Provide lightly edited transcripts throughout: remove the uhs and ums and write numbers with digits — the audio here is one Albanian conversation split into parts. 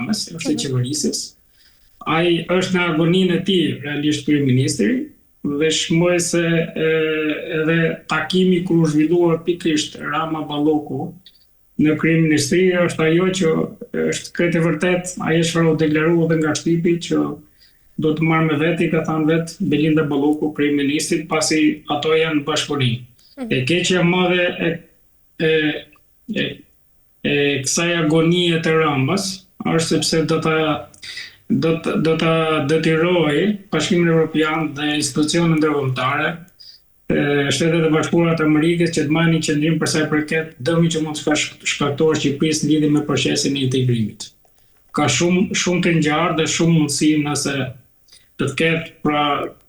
Ramës, është i qeverisës. Ai është në agoninë e tij, realisht kryeministri, dhe shmoj se edhe takimi kur u zhvilluar pikërisht Rama Balloku në kryeministri është ajo që është këtë vërtet, ajo çfarë u deklarua dhe nga shtypi që do të marrë me veti, ka thënë vetë Belinda Balloku, kryeministrit, pasi ato janë bashkëpunim. E keqja e madhe e kësaj agonie të Ramës është sepse do ta detyrojë Bashkimin Evropian dhe institucionet ndërkombëtare, Shtetet e Bashkuara të Amerikës që të marrin një qendrim për sa i përket dëmit që mund të shkaktojë Shqipërisë në lidhje me procesin e integrimit. Ka shumë të ngjarë dhe shumë mundësi nëse të ketë pra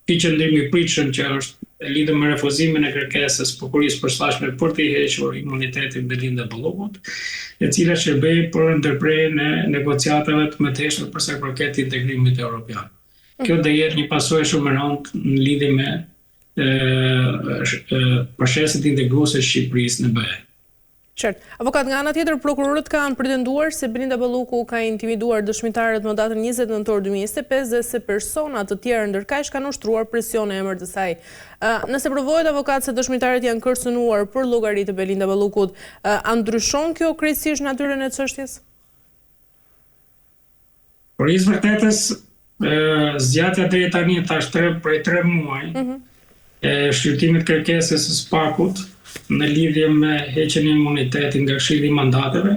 ky qendrim i pritshëm që është lidhur me refuzimin e kërkesës prokurisë përshtatshme për të hequr imunitetin Belinda Ballokut, e cila shërbej për ndërprerjen e negociatave të mëtejshme për sa i përket integrimit evropian. Kjo do jetë një pasojë shumë e rëndë në lidhje me procesin integrues të Shqipërisë në BE. Qartë. Avokat, nga ana tjetër, prokurorët kanë pretenduar se Belinda Balloku ka intimiduar dëshmitarët më datën 20 nëntor 2025 dhe se persona të tjerë ndërkaq kanë ushtruar presion në emër të saj. Nëse provohet, avokat, se dëshmitarët janë kërcënuar për llogari të Belinda Ballokut, a ndryshon kjo krejtësisht natyrën e çështjes? Por i vërtetës, zgjatja deri tani tash prej 3 muaj e shqyrtimit kërkesës së SPAK-ut në lidhje me heqjen e imunitetit nga Këshilli i Mandateve,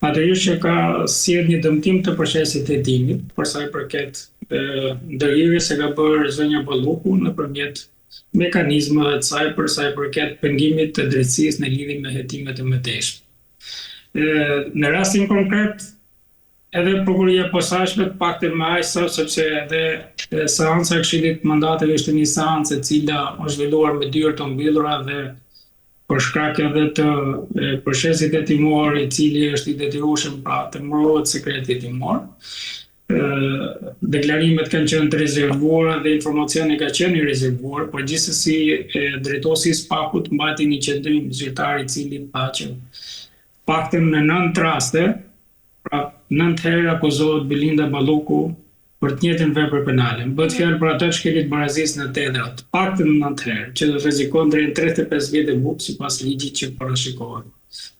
natyrisht që ka sjell një dëmtim të procesit të hetimit, për sa i përket ndërhyrjes që ka bërë zonja Balloku nëpërmjet mekanizmave të saj për sa i përket pengimit të drejtësisë në lidhje me hetimet e mëtejshme. Në rastin konkret, edhe prokuria e posaçme të paktën më aq sa sepse edhe seanca e Këshillit të Mandateve ishte një seancë e cila u zhvilluar me dyert të mbyllura dhe për shkak edhe të procesit hetimor i cili është i detyrueshëm pra të mbrohet sekreti hetimor. Deklarimet kanë qenë të rezervuara dhe informacioni ka qenë i rezervuar, por gjithsesi drejtosi i SPAK-ut mbajti një qendrim zyrtar i cili tha që paktën në 9 raste, pra 9 herë akuzohet Belinda Balloku për të njëjtën vepër penale. Bëhet fjalë për atë shkelit barazisë në tedra, të paktën 9 herë, që do rrezikon deri në 35 vjet e bukur sipas ligjit që parashikohet,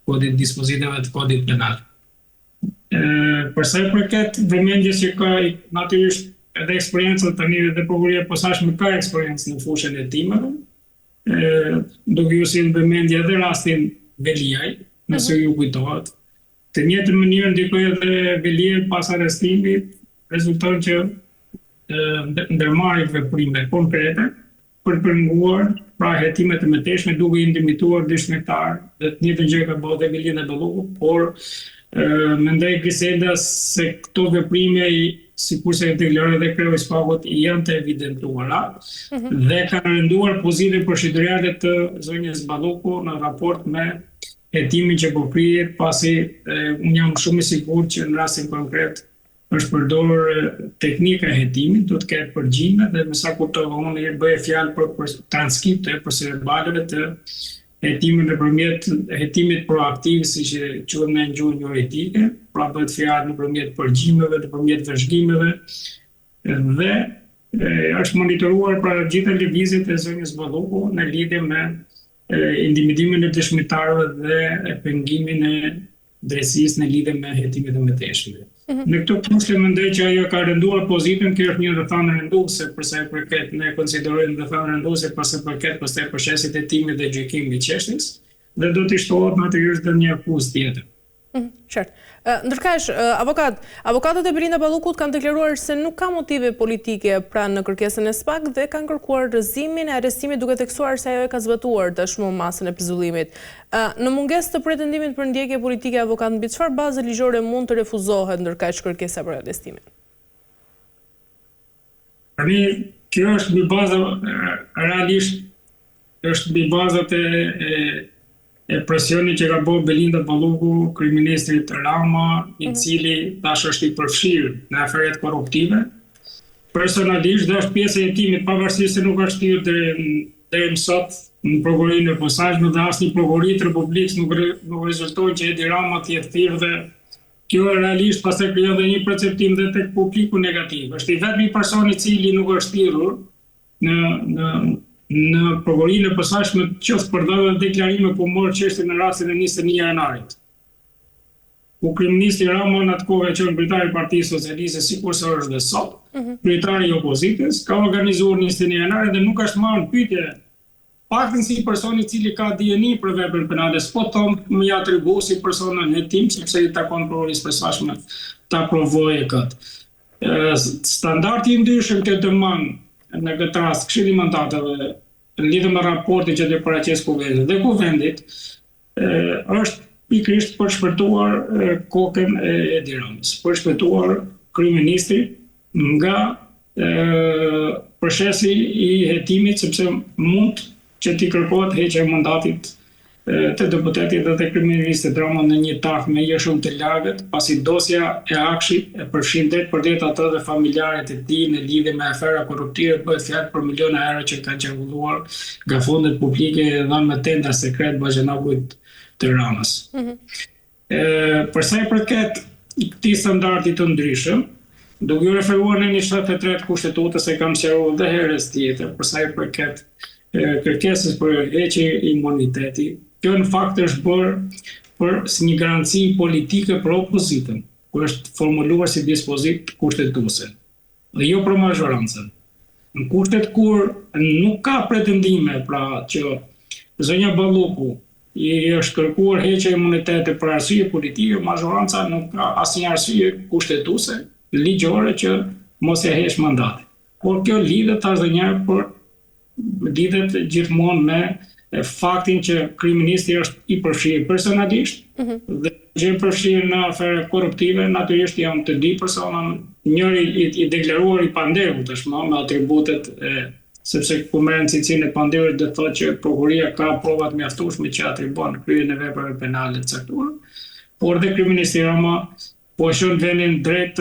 kodit dispozitave të kodit penal. Për sa i përket vëmendjes që ka natyrisht edhe eksperjenca tani dhe prokuria e posaçme ka eksperiencë në fushën e hetimeve, duke ju sjellë vëmendje edhe rastin Veliaj, nëse ju kujtohet. Të njëjtën mënyrë ndikoi edhe Veliaj pas arrestimit, rezulton që ndërmarrin veprime konkrete për të penguar pra hetimet e mëtejshme duke i ndërmituar dëshmitar dhe të njëjtën gjë ka bërë edhe Belinda Balloku, por mendoj Griselda se këto veprime sikurse e deklaroi edhe kreu i SPAK-ut janë të evidentuara dhe kanë renduar pozitën procedurale të zonjës Balloku në raport me hetimin që po krihet, pasi unë jam shumë i sigurt që në rastin konkret është përdorur teknika e hetimit, do të ketë përgjime dhe me sa kuptova unë bëhe fjalë për transkripte, për verbaleve të hetimit nëpërmjet hetimit proaktiv, siç e quajmë në gjuhën juridike, pra bëhet fjalë nëpërmjet përgjimeve, nëpërmjet vëzhgimeve dhe është monitoruar pra gjitha lëvizjet e zonjës Balloku në lidhje me intimidimin e dëshmitarëve dhe pengimin e drejtësisë në lidhje me hetimet e mëtejshme. Në këtë pushte mendoj që ajo ka renduar pozitën, kjo është një rrethana renduese për sa i përket ne konsiderojmë rrethana renduese për sa i përket pastaj procesit të hetimit dhe gjykimit të çështjes dhe do të shtohet natyrisht edhe një akuzë tjetër. Qartë. Ndërkaq, avokatët e Belinda Ballokut kanë deklaruar se nuk ka motive politike pranë në kërkesën e SPAK dhe kanë kërkuar rrëzimin e arrestimit duke theksuar se ajo e ka zbatuar tashmë masën e pezullimit. Në mungesë të pretendimit për ndjekje politike, avokat, mbi çfarë baze ligjore mund të refuzohet ndërkaq kërkesa për arrestimin? Tani kjo është mbi baza realisht është mbi bazat e presionit që ka bërë Belinda Balloku, kryeministrit Rama, i cili tash është i përfshirë në aferet korruptive. Personalisht dhe është pjesë e hetimit, pavarësisht se nuk është shtyrë deri më sot në prokurinë e posaçme dhe asnjë prokurori të Republikës nuk rezulton që Edi Rama të jetë thirrë dhe kjo realisht pastaj krijon dhe një perceptim dhe tek publiku negativ. Është i vetmi person i cili nuk është thirrur në provorinë e posaçme qoftë për dhënë deklarime po morë çështën në rastin e 21 janarit. Ku kryeministri Rama në atë kohë që kryetari i Partisë Socialiste, sikurse është dhe sot, kryetari i opozitës, ka organizuar 21 janarin dhe nuk është marrë në pyetje paktën si person i cili ka dieni për veprën penale, s'po thonë më ja atribu si person në hetim, sepse i takon provorisë posaçme ta provojë këtë. Standardi i ndryshëm që dëmon në këtë rast Këshilli i Mandateve në lidhje me raportin që do paraqes Kuvendit dhe Kuvendit është pikërisht për shpërtuar kokën e Edi Ramës, për shpërtuar kryeministrin nga procesi i hetimit, sepse mund që t'i kërkohet heqja e mandatit të deputetit dhe të kryeministit Rama në një takë me shumë të lagët, pasi dosja e Akshit e përfshin drejt atë dhe familjarët e tij në lidhje me afera korruptive, bëhet fjalë për miliona euro që kanë qarkulluar nga fondet publike dhe dhënë me tender sekret Bajanakut të Ramës. Për sa i përket këtij standardi të ndryshëm, duke u referuar në 73 kushtetutës e kam sqaruar edhe herës tjetër, për sa i përket kërkesës për heqje imuniteti, kjo në fakt është bërë për si një garanci politike për opozitën, kur është formuluar si dispozitë kushtetuese, dhe jo për mazhorancën. Në kushtet kur nuk ka pretendime pra që zonja Balluku i është kërkuar heqja e imunitetit për arsye politike, mazhoranca nuk ka asnjë arsye kushtetuese ligjore që mos ia heq mandatin. Por kjo lidhet lidhet gjithmonë me faktin që kryeministri është i përfshirë personalisht dhe që i përfshirë në afere korruptive, natyrisht janë të dy persona, njëri i deklaruar i Pandeut tashmë me atributet sepse ku merren cilësinë e Pandeut do thotë që prokuroria ka provat mjaftueshme që atribon kryen e veprave penale të caktuara, por dhe kryeministri Rama po shon vendin drejt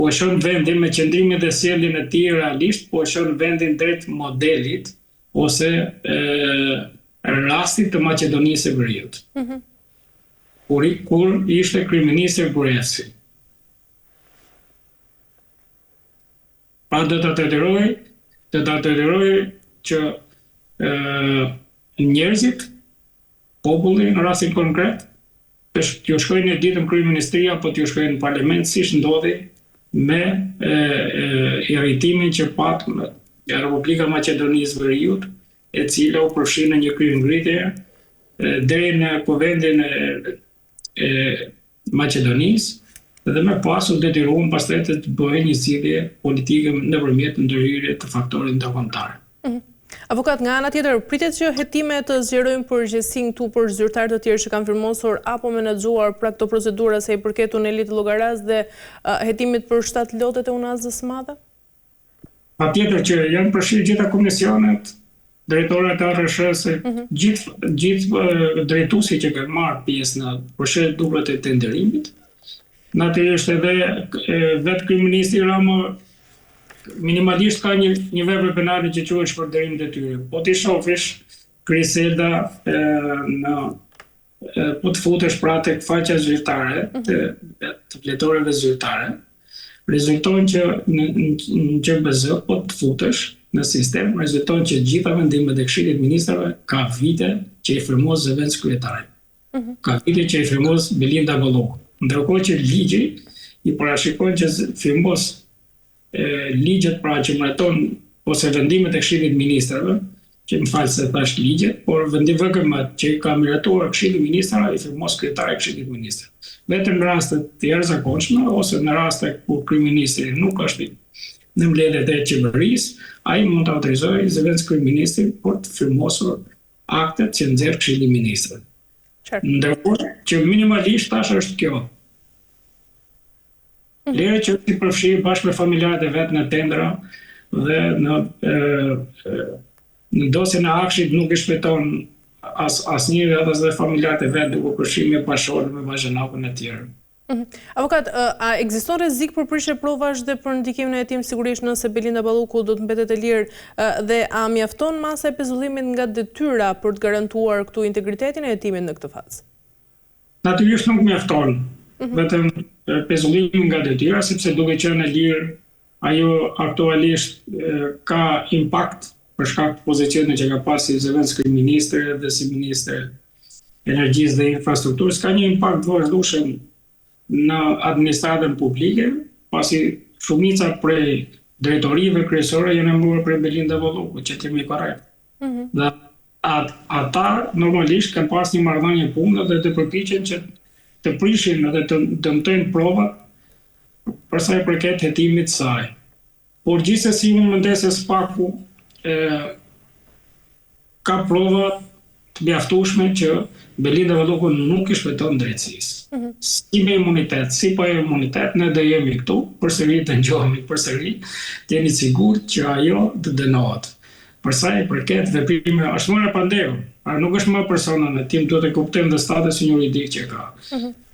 po shon vendin me qëndrimin dhe sjelljen e tij realisht, po shon vendin drejt modelit ose rastit të Maqedonisë së Veriut. Kur ishte kryeministri Gruevski. Pa do ta toleroj që njerëzit, populli në rastin konkret, t'ju shkojnë në ditën kryeministria apo t'ju shkojnë në parlament, siç ndodhi me irritimin që pat Republika e Maqedonisë së Veriut, e cila u përfshi në një kryengritje deri në kuvendin e Maqedonisë dhe më pas u detyruan pastaj të bëhej një zgjidhje politike nëpërmjet ndërhyrjes të faktorit ndërkombëtar. Avokat, nga ana tjetër, pritet që hetimet të zgjerojnë përgjegjësinë këtu për zyrtarë të tjerë që kanë firmosur apo menaxhuar pra këto procedura sa i përket Tunelit Llogaras dhe hetimit për 7 lotet e Unazës së Madhe? Patjetër që janë përfshirë gjitha komisionet, drejtorat e ARSH-së, gjithë drejtuesit që kanë marrë pjesë në procedurët e tenderimit. Natyrisht edhe vetë kryeministri Rama minimalisht ka një vepër penale që quhet shpërdorim detyre. Po ti shohësh Kriseda po të futesh pra tek faqja zyrtare të vletoreve zyrtare, rezulton që në QBZ po të futesh në sistem, rezulton që gjitha vendimet e Këshillit të Ministrave ka vite që i firmos zëvendës kryetari. Ka vite që i firmos Belinda Balluku. Ndërkohë që ligji i parashikon që firmos ligjet pra që mërton ose vendimet e Këshillit të Ministrave, që më falë se thash ligjet, por VKM që ka miratuar Këshilli i Ministrave i firmos kryetari i Këshillit të Ministrave. Vetëm në raste të jashtëzakonshme ose në raste ku kryeministri nuk është në mbledhjet e qeverisë, ai mund të autorizojë zëvendës kryeministrit për të firmosur aktet që nxjerr Këshilli i Ministrave. Ndërkohë që minimalisht tash është kjo. Lere që ti përfshirë bashkë me familjarët e vetë në tendra dhe në dosjen e Akshit nuk i shpëton asnjëri atas dhe familjarët e vetë duke përfshirë me pashorë me Bajanakun e tjerë. Avokat, a ekziston rrezik për prishje provash dhe për ndikimin e hetim sigurisht nëse Belinda Balluku do të mbetet e lirë dhe a mjafton masa e pezullimit nga detyra për të garantuar këtu integritetin e hetimit në këtë fazë? natyrisht nuk mjafton vetëm pezullimi nga detyra, sepse duke qenë e lirë, ajo aktualisht ka impakt për shkak të pozicionit që ka pas si Zelenski ministër dhe si ministër energjisë dhe infrastrukturës, ka një impakt vazhdueshëm në administratën publike, pasi shumica prej drejtorive kryesore janë mburë prej Belinda Volluku, që të mi korrekt. Dhe ata normalisht kanë pas një marrëdhënie pune dhe të përpiqen që të prishin dhe të dëmtojnë provat për sa i përket hetimit të saj. Por gjithsesi unë mendoj se SPAK-u ka prova të mjaftueshme që Belinda Volluku nuk i shpëton drejtësisë. Si me imunitet, si pa imunitet, ne do jemi këtu, përsëri të njohemi përsëri, të jeni sigurt që ajo të dënohet. Për sa i përket veprime, është më e pandehu, nuk është më persona në tim, duhet të kuptojmë dhe status juridik që ka.